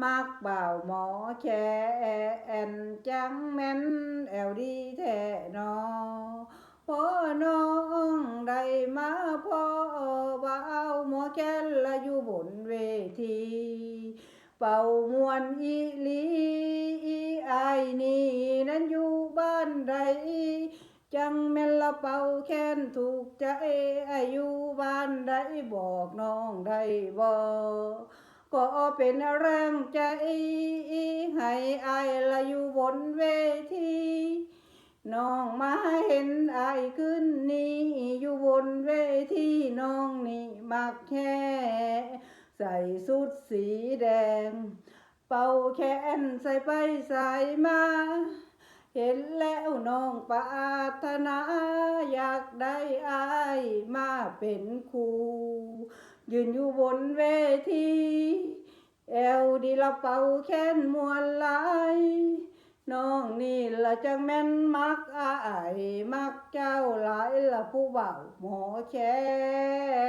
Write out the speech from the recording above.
มักบ่าวหมอแคนจังแม่นแอวดีแท้นอพอน้องได้มาพ่อบ่าวหมอแคนละอยู่บนเวทีเป่ามวนอีหลีอายนี่นั้นอยู่บ้านใดจังแม่นละเป่าแค้นถูกใจอายุบ้านใดบอกน้องได้บ่ก็เป็นแรงใจให้อายละอยู่บนเวทีน้องมาเห็นอายขึ้นนี่อยู่บนเวทีน้องนี่มักแค่ใส่สุดสีแดงเป่าแขนใส่ไปใส่มาเห็นแล้วน้องปรารถนาอยากได้อายมาเป็นครูยืนอยู่บนเวทีแอวดีละเป่าแขนมวนหลายน้องนี่ละจังแม่นมักอายมักเจ้าหลายละผู้เบาหมอแคน